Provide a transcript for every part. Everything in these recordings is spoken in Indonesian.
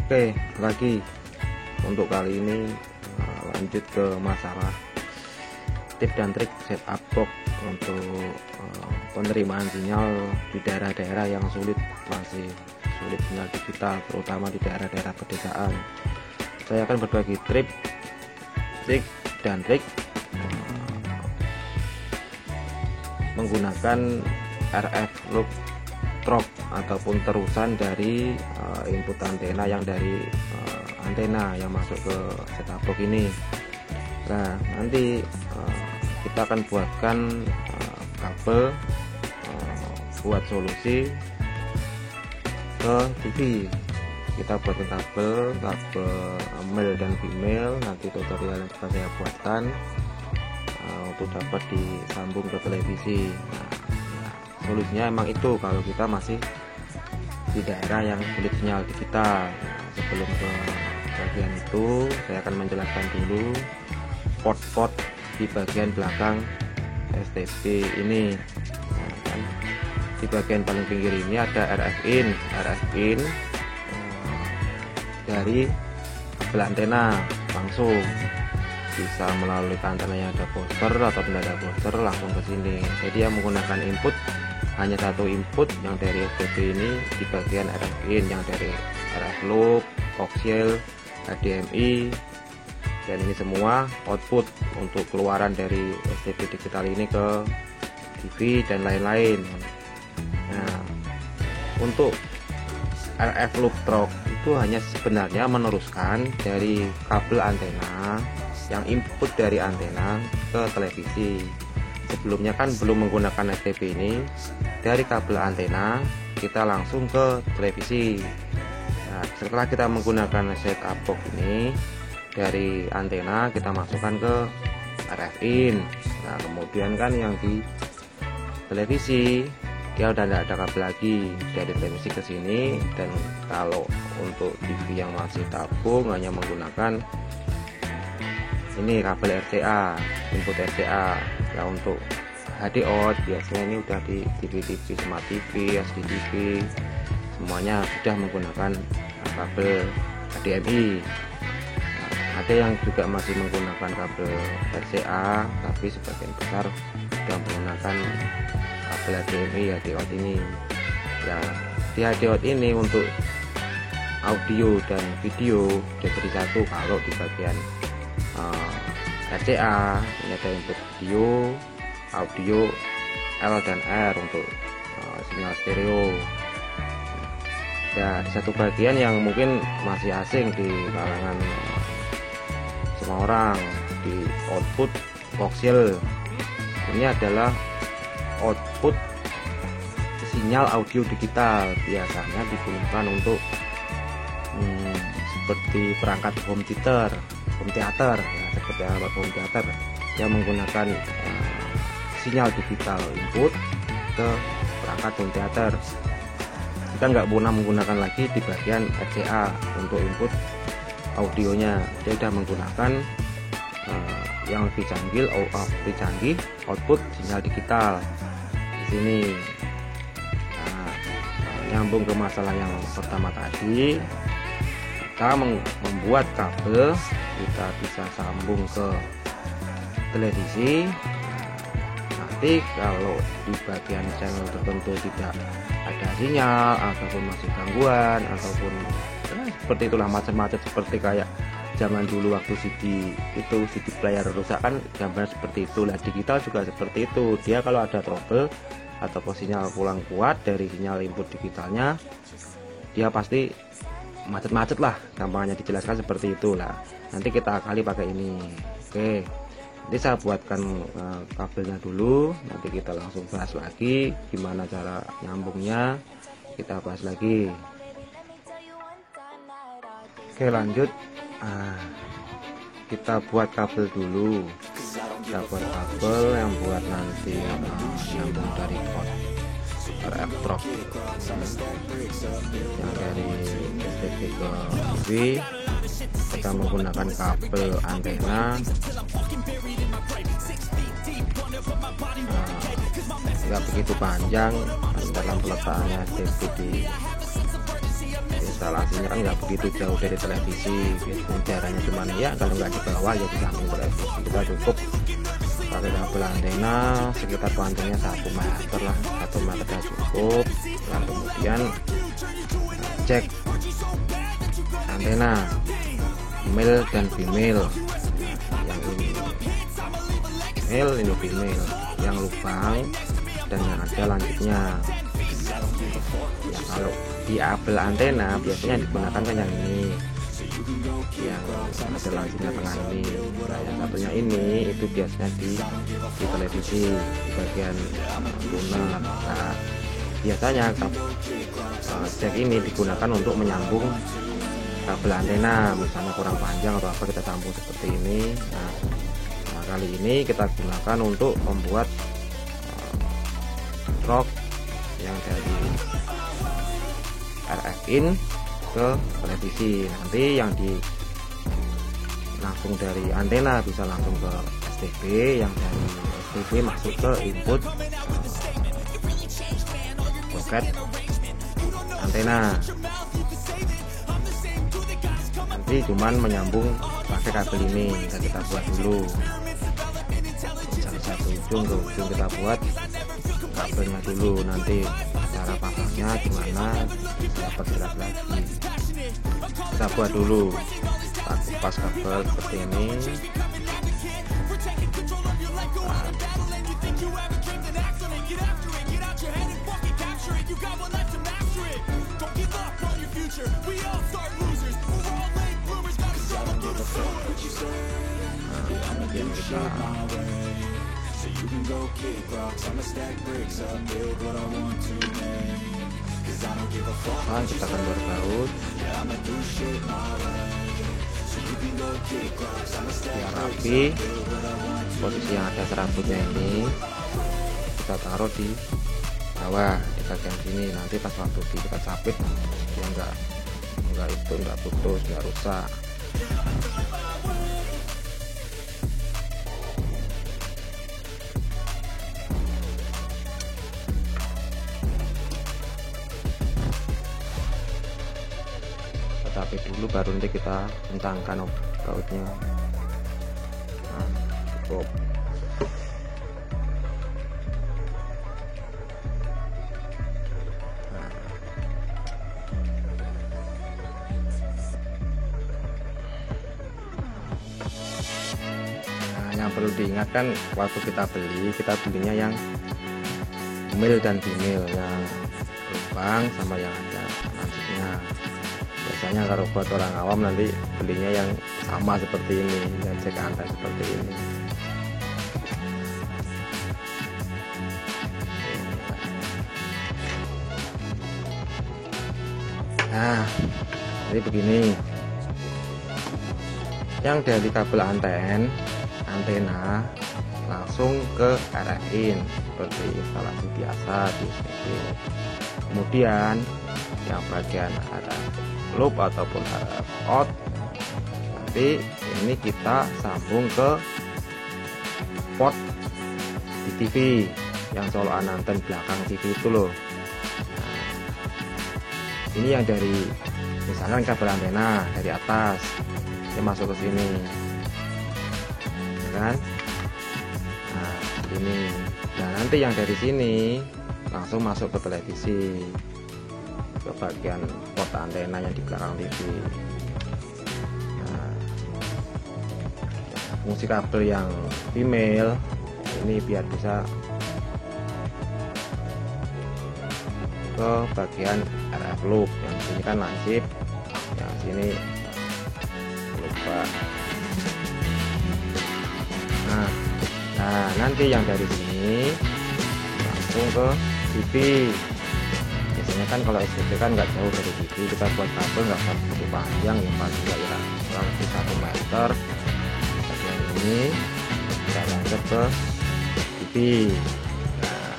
Oke, lagi untuk kali ini lanjut ke masalah tips dan trik setup box untuk penerimaan sinyal di daerah-daerah yang masih sulit sinyal digital, terutama di daerah-daerah pedesaan. Saya akan berbagi trik dan trik menggunakan RF loop drop ataupun terusan dari input antena yang dari antena yang masuk ke setup box ini. Nah, nanti kita akan buatkan kabel buat solusi ke TV. Kita buatkan kabel male dan female, nanti tutorial yang akan saya buatkan untuk dapat disambung ke televisi. Nah, solusinya emang itu kalau kita masih di daerah yang sulit sinyal digital. Sebelum ke bagian itu, saya akan menjelaskan dulu port-port di bagian belakang STB ini. Nah, kan, di bagian paling pinggir ini ada RF in dari kabel antena langsung bisa melalui antena yang ada booster atau tidak ada booster langsung ke sini. Jadi yang menggunakan input hanya satu input yang dari STB ini di bagian RF in, yang dari RF loop, coaxial, HDMI, dan ini semua output untuk keluaran dari STB digital ini ke TV dan lain-lain. Nah, untuk RF loop drop itu hanya sebenarnya meneruskan dari kabel antena yang input dari antena ke televisi. Sebelumnya kan belum menggunakan STB ini, dari kabel antena kita langsung ke televisi. Nah, setelah kita menggunakan setup box ini, dari antena kita masukkan ke RF in. Nah, kemudian kan yang di televisi dia udah tidak ada kabel lagi dari televisi ke sini. Dan kalau untuk TV yang masih tabung hanya menggunakan ini kabel RCA, input RCA. Ya, untuk HD out biasanya ini udah di TV-TV, Smart TV, SD TV, semuanya sudah menggunakan kabel HDMI. Nah, ada yang juga masih menggunakan kabel RCA, tapi sebagian besar sudah menggunakan kabel HDMI HD out ini. Ya, di HD out ini untuk audio dan video jadi satu. Kalau di bagian RCA ini ada input video, audio L dan R untuk sinyal stereo. Ya, di satu bagian yang mungkin masih asing di kalangan semua orang, di output coaxial. Ini adalah output sinyal audio digital, biasanya digunakan untuk seperti perangkat home theater ya, seperti alat home theater yang menggunakan sinyal digital input ke perangkat home theater. Kita nggak pernah menggunakan lagi di bagian RCA untuk input audionya. Dia sudah menggunakan yang lebih canggih output sinyal digital di sini. Nah, nyambung ke masalah yang pertama tadi, kita membuat kabel, kita bisa sambung ke televisi. Nanti kalau di bagian channel tertentu tidak ada sinyal ataupun masih gangguan ataupun seperti itulah, macam-macam, seperti kayak zaman dulu waktu CD player rusak kan gambar seperti itu. Lah, digital juga seperti itu. Dia kalau ada trouble ataupun sinyal kurang kuat dari sinyal input digitalnya, dia pasti macet-macet lah, gampangnya dijelaskan seperti itulah. Nanti kita akali pakai ini. Oke, nanti saya buatkan kabelnya dulu, nanti kita langsung bahas lagi gimana cara nyambungnya, kita bahas lagi. Oke, lanjut. Kita buat kabel dulu. Kita buat kabel yang buat nanti nyambung dari port RF drop yang dari STB ke TV. Kita menggunakan kabel antena, nggak begitu panjang dalam peletakannya STB di instalasinya kan nggak begitu jauh dari televisi, biasanya jaraknya cuma ya kalau nggak di bawah ya di samping televisi. Kita cukup pakai kabel antena sekitar panjangnya 1 meter lah, 1 meter sudah cukup. Lalu kemudian cek antena male dan female, yang ini male, ini female, yang lubang dan yang ada lancipnya. Ya, kalau di kabel antena biasanya digunakan kan yang ini, yang ada lancipnya tengah ini. Nah, yang satunya ini itu biasanya di televisi di bagian lunar. Nah, biasanya jack ini digunakan untuk menyambung kabel antena, misalnya kurang panjang atau apa, kita sambung seperti ini. Nah, kali ini kita gunakan untuk membuat rok yang dari RF in ke televisi. Nanti yang di langsung dari antena bisa langsung ke STB, yang dari STB masuk ke input soket antena. Nanti cuman menyambung pakai kabel ini. Kita buat dulu dari satu ujung ke ujung, kita buat kabelnya dulu. Nanti cara pasangnya gimana saya perjelas lagi. Kita buat dulu, kita kupas kabel seperti ini. Kemudian kita kita akan berbaut biar rapi. Posisi yang ada serabutnya ini kita taruh di bawah di bagian sini. Nanti pas waktu kita capit dia enggak putus, enggak rusak. Tapi dulu baru nanti kita kencangkan bautnya. Nah, cukup. Nah, yang perlu diingatkan waktu kita belinya yang male dan female, yang lubang sama yang ada lancipnya. Biasanya kalau buat orang awam nanti belinya yang sama seperti ini, dan cek antena seperti ini. Nah, jadi begini, yang dari kabel antena langsung ke RF in seperti instalasi biasa di STB. Kemudian yang bagian RF loop ataupun RF out, nanti ini kita sambung ke port di TV yang colokan anten belakang TV itu loh. Nah, ini yang dari misalkan kabel antena dari atas dia masuk ke sini, ya kan? Nah, ini. Nah, nanti yang dari sini langsung masuk ke televisi, ke bagian port antena yang di belakang TV. Nah, fungsi kabel yang female ini biar bisa ke bagian RF loop, yang sini kan lancip, yang sini lupa. Nah, nanti yang dari sini langsung ke TV. Biasanya kan kalau STB kan nggak jauh dari TV, kita buat kabel nggak usah begitu panjang, yang paling ya kurang lebih 1 meter. Bagian ini kita lanjut ke TV. Nah,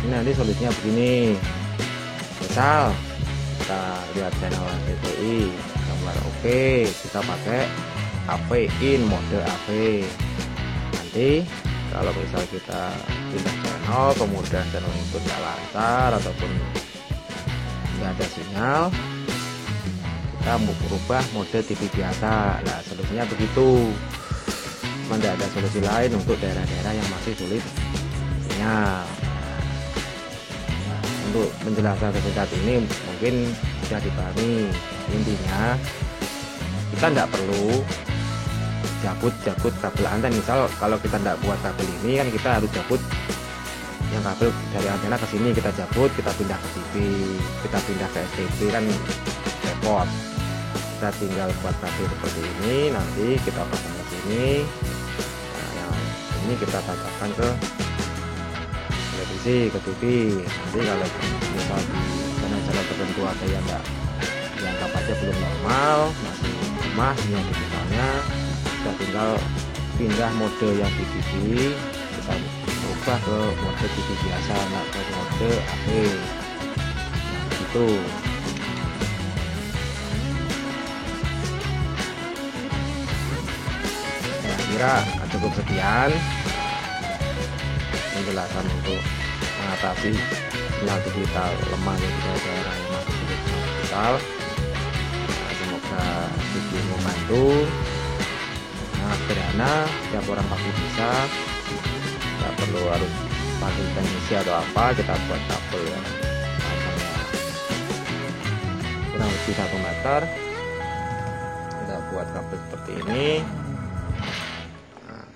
ini nanti solusinya begini. Misal kita lihat channel TVI gambar oke, kita pakai AV in, mode AV. Nanti kalau misal kita pindah channel, kemudian channel itu tidak lancar ataupun nggak ada sinyal, kita mau berubah mode TV biasa. Nah, solusinya begitu. Tidak ada solusi lain untuk daerah-daerah yang masih sulit sinyal. Untuk penjelasan singkat ini mungkin sudah dipahami. Intinya kita tidak perlu jabut kabel anten. Misal kalau kita tidak buat kabel ini kan kita harus jabut yang kabel dari antena ke sini, kita jabut, kita pindah ke TV, kita pindah ke STB, kan repot. Kita tinggal buat kabel seperti ini, nanti kita pasang ke sini. Nah, yang ini kita tancapkan ke televisi, ke TV. Nanti kalau misal di channel-channel tertentu ada yang enggak, dianggap aja belum normal, masih lemah sinyal digitalnya, kita tinggal pindah mode yang di TV, kita ubah ke mode TV biasa, nggak ke mode AP. Nah, gitu. Saya kira cukup sekian penjelasan untuk mengatasi sinyal digital lemah di daerah yang masih sulit sinyal digital. Nah, semoga video membantu. Nah, sederhana, setiap orang pasti bisa. Tidak perlu harus pakai teknisi atau apa, kita buat kabel ya panjangnya kurang lebih 1 meter. Kita buat kabel seperti ini. Nah,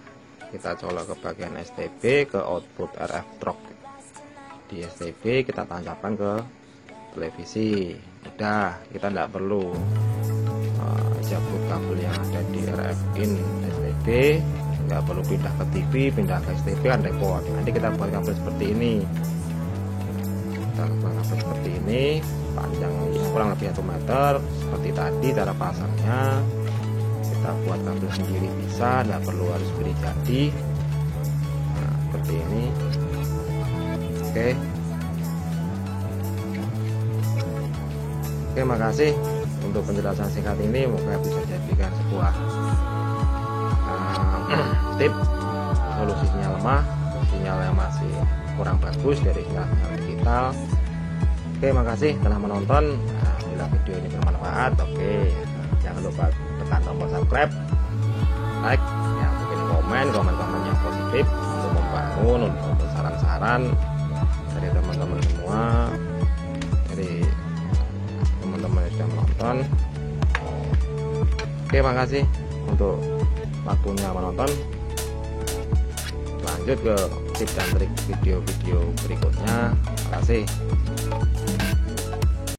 kita colok ke bagian STB, ke output RF trok di STB, kita tancapkan ke televisi. Udah, kita tidak perlu jabut kabel yang ada di RF in STB, nggak perlu pindah ke TV, pindah ke STB, kan repot. Nanti kita buat kabel seperti ini, kita buat kabel seperti ini, panjang kurang lebih 1 meter seperti tadi cara pasangnya. Kita buat kabel sendiri bisa, nggak perlu harus beli jadi. Nah, seperti ini. Oke, makasih untuk penjelasan singkat ini. Semoga bisa jadikan sebuah tip solusi sinyal lemah, sinyal yang masih kurang bagus dari sinyal digital. Oke, makasih telah menonton. Nah, bila video ini bermanfaat, jangan lupa tekan tombol subscribe, like, yang mungkin komen yang positif untuk membangun, untuk saran-saran dari teman-teman semua, dari teman-teman yang sudah menonton. Oke, makasih untuk waktunya menonton. Lanjut ke tips dan trik video-video berikutnya. Terima kasih.